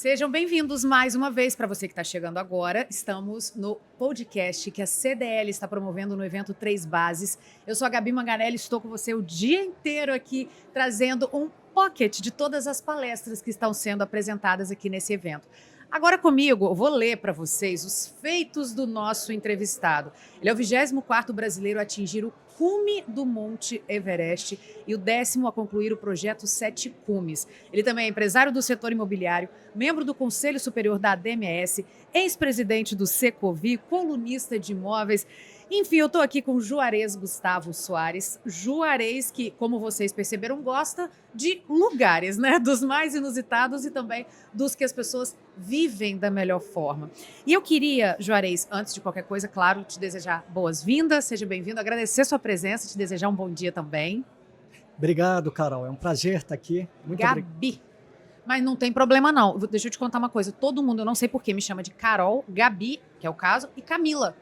Sejam bem-vindos mais uma vez para você que está chegando agora. Estamos no podcast que a CDL está promovendo no evento Três Bases. Eu sou a Gabi Manganelli, estou com você o dia inteiro aqui trazendo um pocket de todas as palestras que estão sendo apresentadas aqui nesse evento. Agora comigo, eu vou ler para vocês os feitos do nosso entrevistado. Ele é o 24º brasileiro a atingir o cume do Monte Everest e o 10º a concluir o projeto Sete Cumes. Ele também é empresário do setor imobiliário, membro do Conselho Superior da ADMS, ex-presidente do Secovi, colunista de imóveis. Enfim, eu estou aqui com o Juarez Gustavo Soares. Juarez que, como vocês perceberam, gosta de lugares, né? Dos mais inusitados e também dos que as pessoas vivem da melhor forma. E eu queria, Juarez, antes de qualquer coisa, claro, te desejar boas-vindas, seja bem-vindo, agradecer sua presença, te desejar um bom dia também. Obrigado, Carol. É um prazer estar aqui. Muito Gabi. Mas não tem problema, não. Deixa eu te contar uma coisa. Todo mundo, eu não sei por que, me chama de Carol, Gabi, que é o caso, e Camila.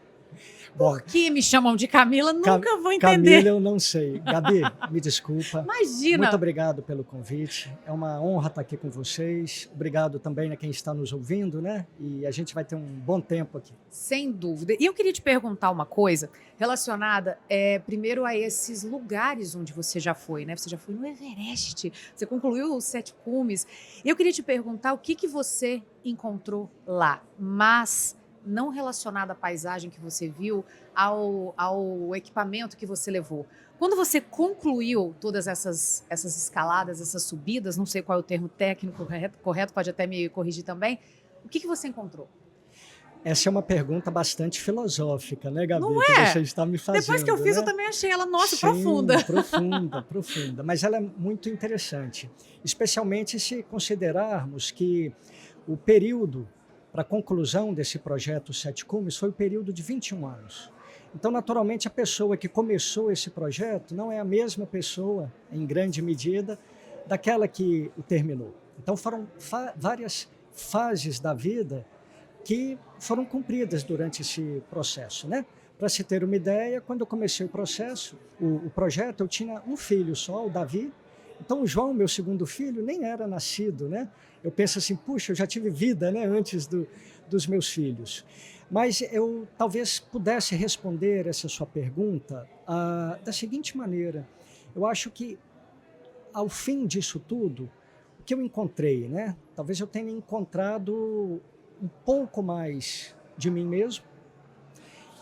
Por que me chamam de Camila? Nunca vou entender. Camila, eu não sei. Gabi, me desculpa. Imagina. Muito obrigado pelo convite. É uma honra estar aqui com vocês. Obrigado também a quem está nos ouvindo, né? E a gente vai ter um bom tempo aqui. Sem dúvida. E eu queria te perguntar uma coisa relacionada, primeiro, a esses lugares onde você já foi, né? Você já foi no Everest, você concluiu os Sete Cumes. E eu queria te perguntar o que você encontrou lá, mas não relacionado à paisagem que você viu, ao equipamento que você levou. Quando você concluiu todas essas escaladas, essas subidas, não sei qual é o termo técnico correto, pode até me corrigir também, o que você encontrou? Essa é uma pergunta bastante filosófica, né, Gabi? Não que é? você está me fazendo. Depois que eu fiz, né? eu também achei ela, nossa, Sim, profunda. Profunda. Mas ela é muito interessante, especialmente se considerarmos que o período para a conclusão desse projeto Sete Cumes foi o período de 21 anos. Então, naturalmente, a pessoa que começou esse projeto não é a mesma pessoa, em grande medida, daquela que o terminou. Então, foram várias fases da vida que foram cumpridas durante esse processo, né? Para se ter uma ideia, quando eu comecei o processo, o projeto, eu tinha um filho só, o Davi. Então, o João, meu segundo filho, nem era nascido, né? Eu penso assim, puxa, eu já tive vida, né, antes dos meus filhos. Mas eu talvez pudesse responder essa sua pergunta da seguinte maneira. Eu acho que, ao fim disso tudo, o que eu encontrei, né? Talvez eu tenha encontrado um pouco mais de mim mesmo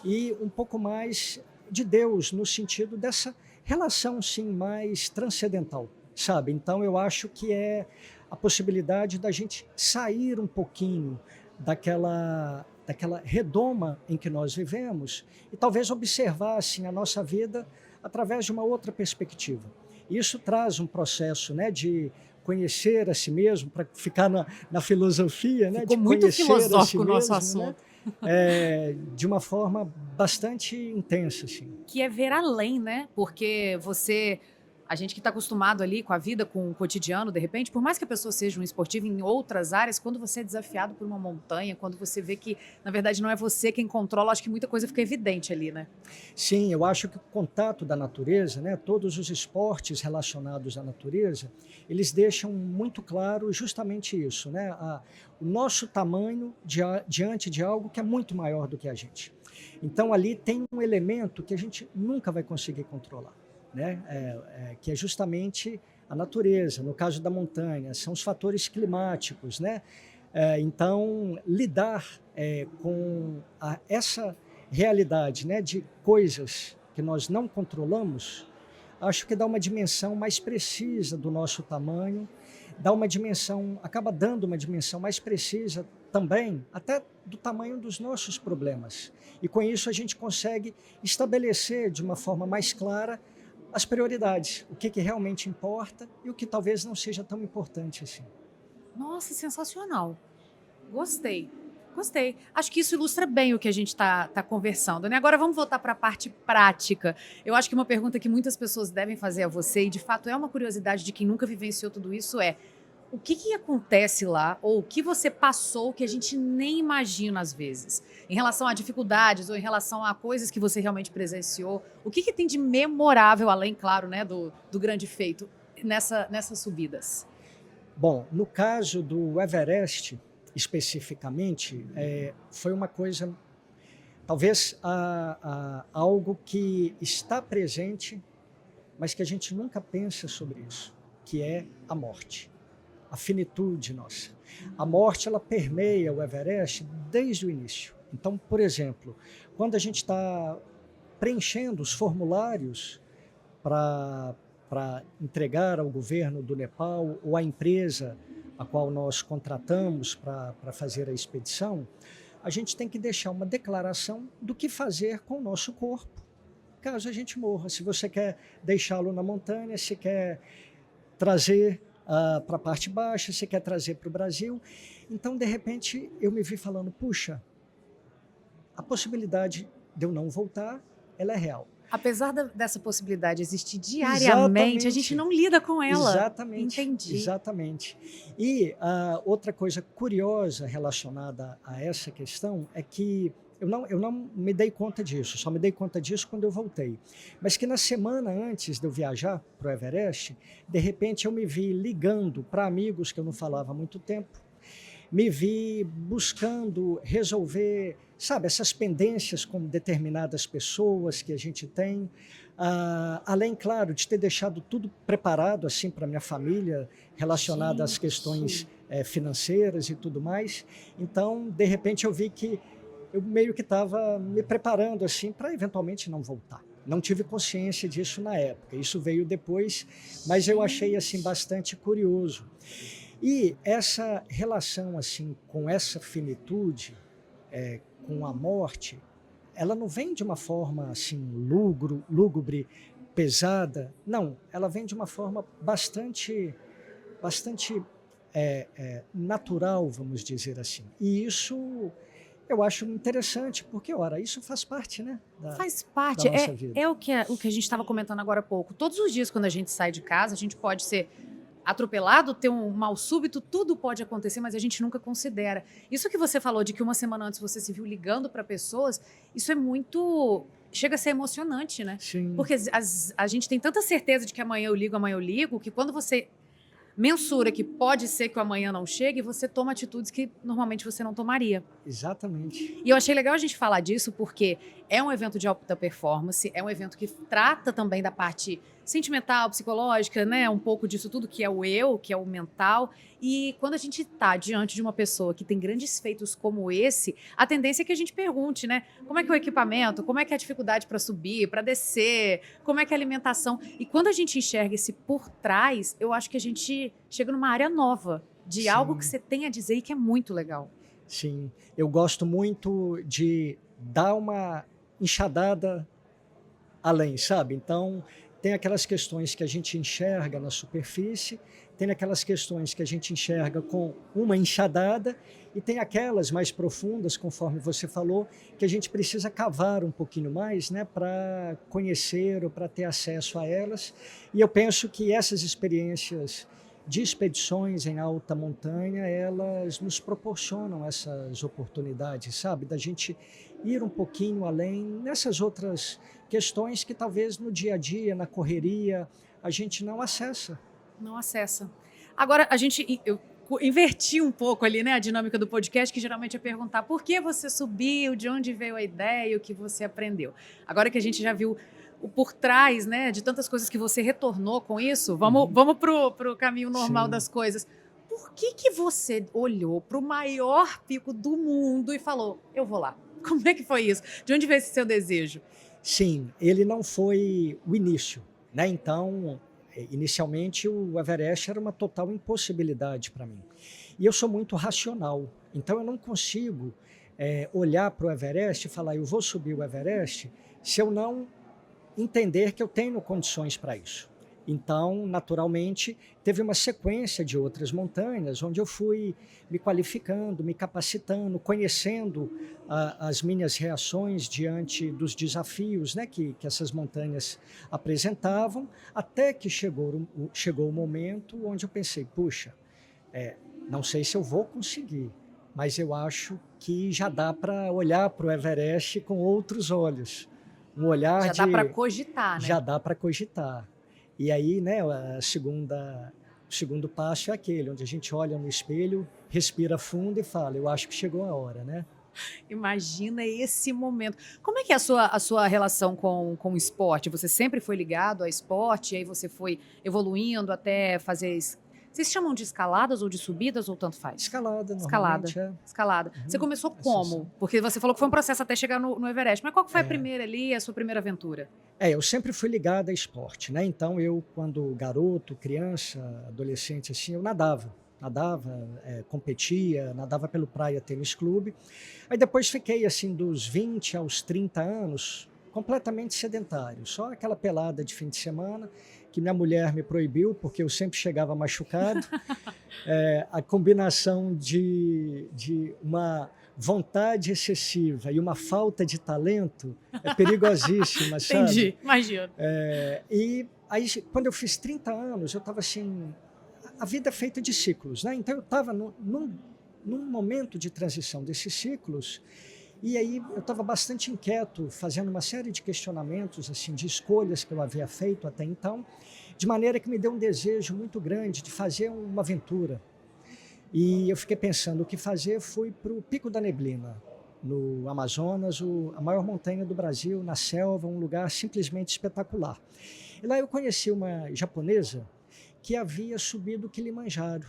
e um pouco mais de Deus, no sentido dessa relação, sim, mais transcendental, sabe? Então, eu acho que é a possibilidade da gente sair um pouquinho daquela redoma em que nós vivemos e talvez observar, assim, a nossa vida através de uma outra perspectiva. Isso traz um processo, né, de conhecer a si mesmo, para ficar na filosofia, né, Ficou de muito conhecer filosófico a si o nosso mesmo, assunto. né, de uma forma bastante intensa, assim. Que é ver além, né? Porque a gente que está acostumado ali com a vida, com o cotidiano, de repente, por mais que a pessoa seja um esportivo em outras áreas, quando você é desafiado por uma montanha, quando você vê que, na verdade, não é você quem controla, acho que muita coisa fica evidente ali, né? Sim, eu acho que o contato da natureza, né, todos os esportes relacionados à natureza, eles deixam muito claro justamente isso, né, o nosso tamanho diante de algo que é muito maior do que a gente. Então, ali tem um elemento que a gente nunca vai conseguir controlar, né, que é justamente a natureza. No caso da montanha, são os fatores climáticos, né? Então, lidar com essa realidade, né, de coisas que nós não controlamos, acho que dá uma dimensão mais precisa do nosso tamanho, acaba dando uma dimensão mais precisa também, até do tamanho dos nossos problemas. E com isso a gente consegue estabelecer de uma forma mais clara as prioridades, o que realmente importa e o que talvez não seja tão importante assim. Nossa, sensacional. Gostei. Acho que isso ilustra bem o que a gente está conversando, né? Agora vamos voltar para a parte prática. Eu acho que uma pergunta que muitas pessoas devem fazer a você, e de fato é uma curiosidade de quem nunca vivenciou tudo isso, o que acontece lá, ou o que você passou que a gente nem imagina às vezes, em relação a dificuldades ou em relação a coisas que você realmente presenciou? O que tem de memorável, além, claro, né, do grande feito, nessas subidas? Bom, no caso do Everest, especificamente, foi uma coisa, talvez algo que está presente, mas que a gente nunca pensa sobre isso, que é a morte, a finitude nossa. A morte, ela permeia o Everest desde o início. Então, por exemplo, quando a gente está preenchendo os formulários para entregar ao governo do Nepal ou à empresa a qual nós contratamos para fazer a expedição, a gente tem que deixar uma declaração do que fazer com o nosso corpo, caso a gente morra. Se você quer deixá-lo na montanha, se quer trazer para a parte baixa, se quer trazer para o Brasil. Então, de repente, eu me vi falando, puxa, a possibilidade de eu não voltar, ela é real. Apesar dessa possibilidade existir diariamente, a gente não lida com ela. Exatamente. Entendi. Exatamente. E outra coisa curiosa relacionada a essa questão é que eu não me dei conta disso, só me dei conta disso quando eu voltei. Mas que na semana antes de eu viajar para o Everest, de repente eu me vi ligando para amigos que eu não falava há muito tempo, me vi buscando resolver, sabe, essas pendências com determinadas pessoas que a gente tem, além, claro, de ter deixado tudo preparado assim para minha família, relacionado às questões financeiras e tudo mais. Então, de repente, eu vi que eu meio que estava me preparando assim para eventualmente não voltar. Não tive consciência disso na época, isso veio depois, mas eu achei assim bastante curioso. E essa relação assim com essa finitude, com a morte, ela não vem de uma forma assim lúgubre, pesada. Não, ela vem de uma forma bastante natural, vamos dizer assim. E isso eu acho interessante, porque, ora, isso faz parte, né? Faz parte, da nossa vida. É o que a gente estava comentando agora há pouco. Todos os dias, quando a gente sai de casa, a gente pode ser atropelado, ter um mal súbito, tudo pode acontecer, mas a gente nunca considera. Isso que você falou de que uma semana antes você se viu ligando para pessoas, isso é muito... Chega a ser emocionante, né? Sim. Porque a gente tem tanta certeza de que amanhã eu ligo, que quando você mensura que pode ser que o amanhã não chegue, você toma atitudes que normalmente você não tomaria. Exatamente. E eu achei legal a gente falar disso porque é um evento de alta performance, é um evento que trata também da parte sentimental, psicológica, né? Um pouco disso tudo que é o eu, que é o mental. E quando a gente está diante de uma pessoa que tem grandes feitos como esse, a tendência é que a gente pergunte, né? Como é que é o equipamento? Como é que é a dificuldade para subir, para descer? Como é que é a alimentação? E quando a gente enxerga esse por trás, eu acho que a gente chega numa área nova de algo que você tem a dizer e que é muito legal. Sim, eu gosto muito de dar uma enxadada além, sabe? Então, tem aquelas questões que a gente enxerga na superfície, tem aquelas questões que a gente enxerga com uma enxadada e tem aquelas mais profundas, conforme você falou, que a gente precisa cavar um pouquinho mais, né, para conhecer ou para ter acesso a elas. E eu penso que essas experiências de expedições em alta montanha, elas nos proporcionam essas oportunidades, sabe? Da gente ir um pouquinho além nessas outras questões que talvez no dia a dia, na correria, a gente não acessa. Não acessa. Agora, eu inverti um pouco ali, né, a dinâmica do podcast, que geralmente é perguntar por que você subiu, de onde veio a ideia, o que você aprendeu. Agora que a gente já viu o por trás, né, de tantas coisas que você retornou com isso, vamos pro caminho normal das coisas. Por que você olhou para o maior pico do mundo e falou, eu vou lá? Como é que foi isso? De onde veio esse seu desejo? Sim, ele não foi o início, né? Então, inicialmente o Everest era uma total impossibilidade para mim. E eu sou muito racional, então eu não consigo olhar para o Everest e falar, eu vou subir o Everest, se eu não entender que eu tenho condições para isso. Então, naturalmente, teve uma sequência de outras montanhas onde eu fui me qualificando, me capacitando, conhecendo as minhas reações diante dos desafios, né, que essas montanhas apresentavam, até que chegou o momento onde eu pensei, puxa, não sei se eu vou conseguir, mas eu acho que já dá para olhar para o Everest com outros olhos. Um olhar já dá para cogitar, né? Já dá para cogitar. E aí, né, o O segundo passo é aquele, onde a gente olha no espelho, respira fundo e fala, eu acho que chegou a hora, né? Imagina esse momento. Como é que é a sua relação com o esporte? Você sempre foi ligado a esporte, e aí você foi evoluindo até fazer. Vocês chamam de escaladas ou de subidas ou tanto faz? Escalada, Escalada. normalmente, é. Escalada. Você começou como? Ascensão. Porque você falou que foi um processo até chegar no Everest. Mas qual que foi a É. primeira ali, a sua primeira aventura? Eu sempre fui ligado a esporte, né? Então eu, quando garoto, criança, adolescente, assim, eu nadava, competia, nadava pelo Praia Tênis Clube. Aí depois fiquei assim dos 20 aos 30 anos completamente sedentário, só aquela pelada de fim de semana que minha mulher me proibiu porque eu sempre chegava machucado. A combinação de uma vontade excessiva e uma falta de talento é perigosíssima, sabe? Entendi, imagino. E aí, quando eu fiz 30 anos, eu estava assim, a vida é feita de ciclos, né? Então eu estava num momento de transição desses ciclos, e aí eu estava bastante inquieto, fazendo uma série de questionamentos, assim, de escolhas que eu havia feito até então, de maneira que me deu um desejo muito grande de fazer uma aventura. E eu fiquei pensando o que fazer, fui para o Pico da Neblina, no Amazonas, a maior montanha do Brasil, na selva, um lugar simplesmente espetacular. E lá eu conheci uma japonesa que havia subido o Kilimanjaro.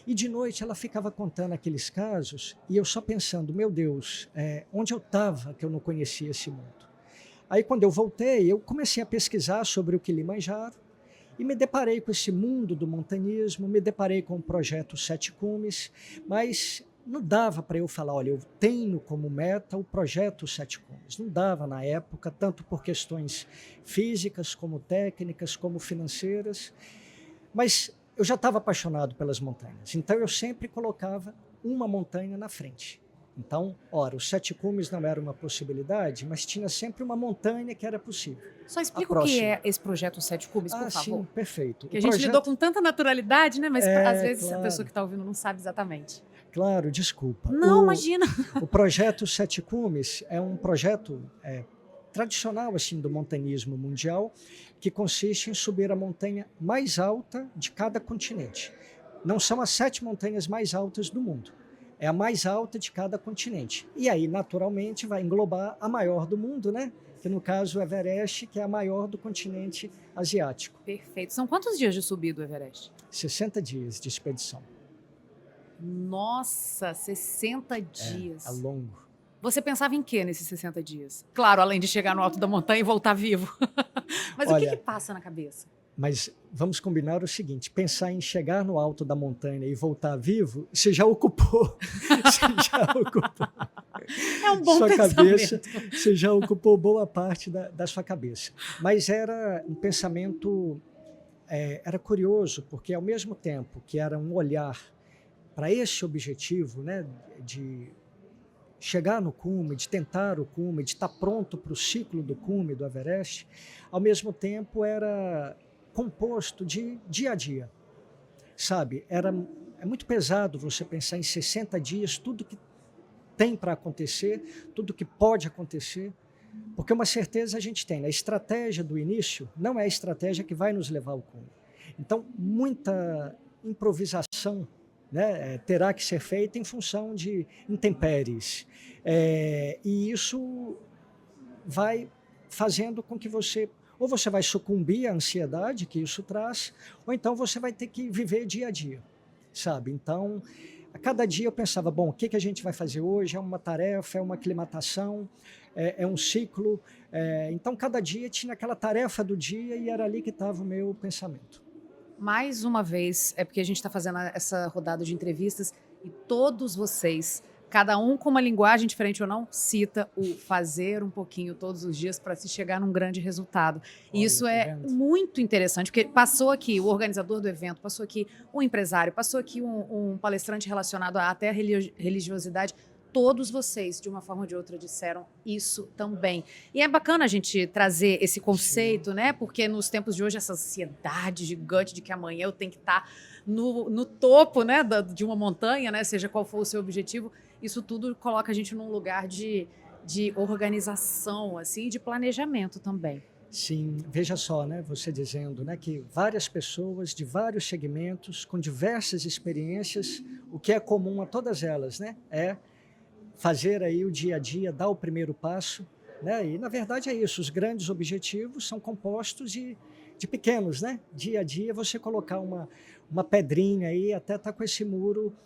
E de noite ela ficava contando aqueles casos e eu só pensando, meu Deus, onde eu estava que eu não conhecia esse mundo? Aí quando eu voltei, eu comecei a pesquisar sobre o Kilimanjaro e me deparei com esse mundo do montanismo, me deparei com o projeto Sete Cumes, mas não dava para eu falar, olha, eu tenho como meta o projeto Sete Cumes. Não dava na época, tanto por questões físicas, como técnicas, como financeiras, mas eu já estava apaixonado pelas montanhas, então eu sempre colocava uma montanha na frente. Então, ora, os Sete Cumes não era uma possibilidade, mas tinha sempre uma montanha que era possível. Só explica o que é esse projeto Sete Cumes, por favor. Sim, perfeito. Que a gente lidou com tanta naturalidade, né? Mas às vezes claro. A pessoa que está ouvindo não sabe exatamente. Claro, desculpa. Não, imagina. O projeto Sete Cumes é um projeto tradicional assim, do montanismo mundial, que consiste em subir a montanha mais alta de cada continente. Não são as 7 montanhas mais altas do mundo, é a mais alta de cada continente. E aí, naturalmente, vai englobar a maior do mundo, né? Que no caso o Everest, que é a maior do continente asiático. Perfeito. São quantos dias de subida do Everest? 60 dias de expedição. Nossa, 60 dias. É longo. Você pensava em quê nesses 60 dias? Claro, além de chegar no alto da montanha e voltar vivo. Mas olha, o que passa na cabeça? Mas vamos combinar o seguinte, pensar em chegar no alto da montanha e voltar vivo, você já ocupou. É um bom sua pensamento. Cabeça, você já ocupou boa parte da sua cabeça. Mas era um pensamento, era curioso, porque ao mesmo tempo que era um olhar para esse objetivo, né, de chegar no cume, de tentar o cume, de estar pronto para o ciclo do cume, do Everest, ao mesmo tempo era composto de dia a dia, sabe? É muito pesado você pensar em 60 dias, tudo que tem para acontecer, tudo que pode acontecer, porque uma certeza a gente tem, a estratégia do início não é a estratégia que vai nos levar ao cume. Então, muita improvisação, né, terá que ser feita em função de intempéries. E isso vai fazendo com que você vai sucumbir à ansiedade que isso traz, ou então você vai ter que viver dia a dia, sabe? Então, a cada dia eu pensava, bom, o que a gente vai fazer hoje? É uma tarefa, é uma aclimatação, é um ciclo. Então, cada dia tinha aquela tarefa do dia e era ali que estava o meu pensamento. Mais uma vez, é porque a gente está fazendo essa rodada de entrevistas e todos vocês, cada um com uma linguagem diferente ou não, cita o fazer um pouquinho todos os dias para se chegar num grande resultado. E isso é muito interessante, porque passou aqui o organizador do evento, passou aqui um empresário, passou aqui um palestrante relacionado até a religiosidade. Todos vocês, de uma forma ou de outra, disseram isso também. E é bacana a gente trazer esse conceito, sim, né? Porque nos tempos de hoje, essa ansiedade gigante de que amanhã eu tenho que estar no topo, né, de uma montanha, né? Seja qual for o seu objetivo, isso tudo coloca a gente num lugar de organização, assim, de planejamento também. Sim, veja só, né, você dizendo, né, que várias pessoas de vários segmentos, com diversas experiências, o que é comum a todas elas, né, é fazer aí o dia a dia, dar o primeiro passo, né, e na verdade é isso, os grandes objetivos são compostos de pequenos, né, dia a dia você colocar uma pedrinha aí até estar com esse muro,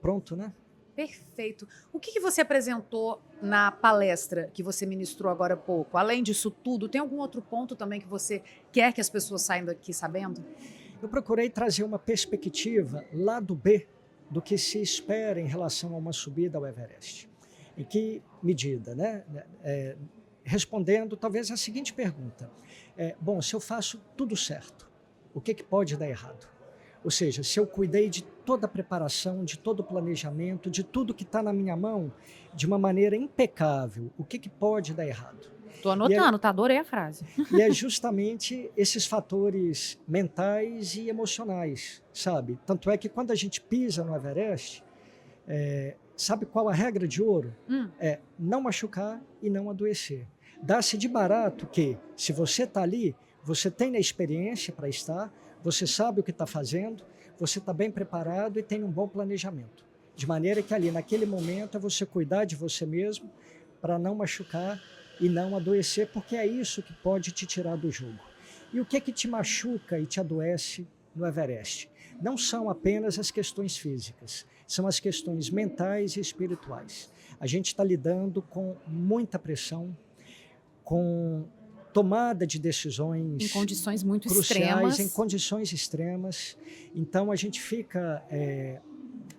pronto, né. Perfeito. O que você apresentou na palestra que você ministrou agora há pouco? Além disso tudo, tem algum outro ponto também que você quer que as pessoas saiam daqui sabendo? Eu procurei trazer uma perspectiva lado B do que se espera em relação a uma subida ao Everest. Em que medida, né? Respondendo talvez a seguinte pergunta: bom, se eu faço tudo certo, o que pode dar errado? Ou seja, se eu cuidei de toda a preparação, de todo o planejamento, de tudo que está na minha mão, de uma maneira impecável, o que pode dar errado? Estou anotando, tá? Adorei a frase. E é justamente esses fatores mentais e emocionais, sabe? Tanto é que quando a gente pisa no Everest, sabe qual a regra de ouro? É não machucar e não adoecer. Dá-se de barato que, se você está ali, você tem a experiência para estar, você sabe o que está fazendo, você está bem preparado e tem um bom planejamento. De maneira que ali, naquele momento, é você cuidar de você mesmo para não machucar e não adoecer, porque é isso que pode te tirar do jogo. E o que te machuca e te adoece no Everest? Não são apenas as questões físicas, são as questões mentais e espirituais. A gente está lidando com muita pressão, com tomada de decisões em condições muito cruciais, extremas. em condições extremas. Então a gente fica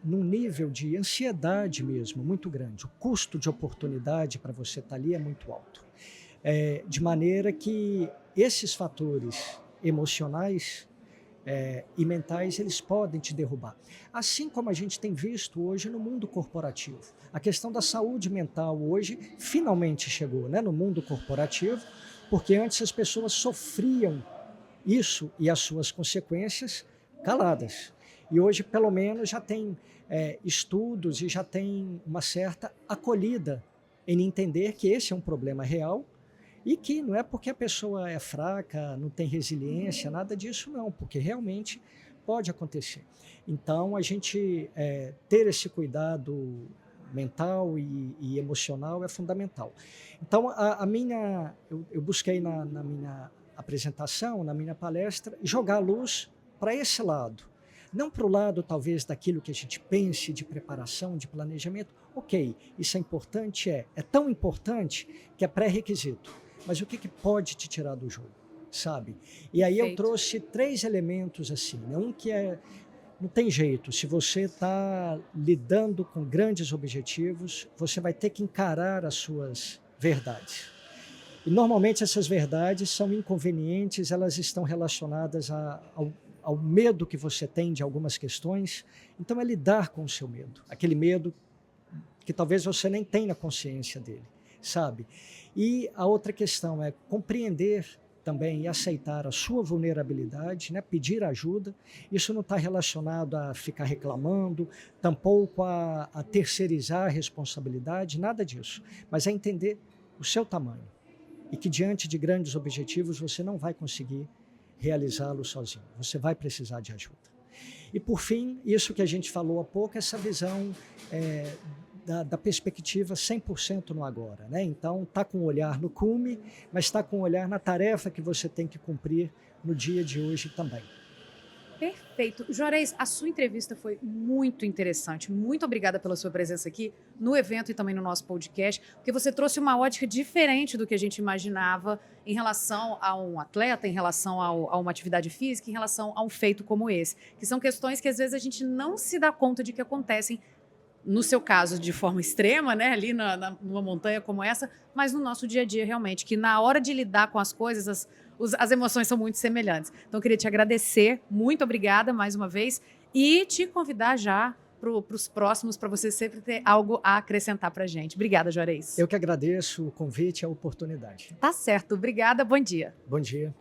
num nível de ansiedade mesmo muito grande. O custo de oportunidade para você estar ali é muito alto. De maneira que esses fatores emocionais e mentais, eles podem te derrubar. Assim como a gente tem visto hoje no mundo corporativo. A questão da saúde mental hoje finalmente chegou, né, no mundo corporativo, porque antes as pessoas sofriam isso e as suas consequências caladas. E hoje, pelo menos, já tem estudos e já tem uma certa acolhida em entender que esse é um problema real e que não é porque a pessoa é fraca, não tem resiliência, nada disso não, porque realmente pode acontecer. Então, a gente ter esse cuidado mental e emocional é fundamental. Então, eu busquei na minha apresentação, na minha palestra, jogar a luz para esse lado. Não para o lado, talvez, daquilo que a gente pense de preparação, de planejamento. Ok, isso é importante? É tão importante que é pré-requisito. Mas o que pode te tirar do jogo, sabe? E aí eu trouxe 3 elementos assim, né? Um que não tem jeito, se você está lidando com grandes objetivos, você vai ter que encarar as suas verdades. E normalmente essas verdades são inconvenientes, elas estão relacionadas ao medo que você tem de algumas questões. Então é lidar com o seu medo, aquele medo que talvez você nem tenha consciência dele, sabe? E a outra questão é compreender também e aceitar a sua vulnerabilidade, né? Pedir ajuda. Isso não está relacionado a ficar reclamando, tampouco a terceirizar a responsabilidade, nada disso. Mas é entender o seu tamanho e que diante de grandes objetivos você não vai conseguir realizá-los sozinho. Você vai precisar de ajuda. E por fim, isso que a gente falou há pouco, essa visão da perspectiva 100% no agora, né? Então, está com o olhar no cume, mas está com o olhar na tarefa que você tem que cumprir no dia de hoje também. Perfeito. Juarez, a sua entrevista foi muito interessante. Muito obrigada pela sua presença aqui no evento e também no nosso podcast, porque você trouxe uma ótica diferente do que a gente imaginava em relação a um atleta, em relação a uma atividade física, em relação a um feito como esse, que são questões que às vezes a gente não se dá conta de que acontecem, no seu caso, de forma extrema, né, ali numa montanha como essa, mas no nosso dia a dia realmente, que na hora de lidar com as coisas, as emoções são muito semelhantes. Então, eu queria te agradecer, muito obrigada mais uma vez, e te convidar já para os próximos, para você sempre ter algo a acrescentar para a gente. Obrigada, Juarez. Eu que agradeço o convite e a oportunidade. Tá certo, obrigada, bom dia. Bom dia.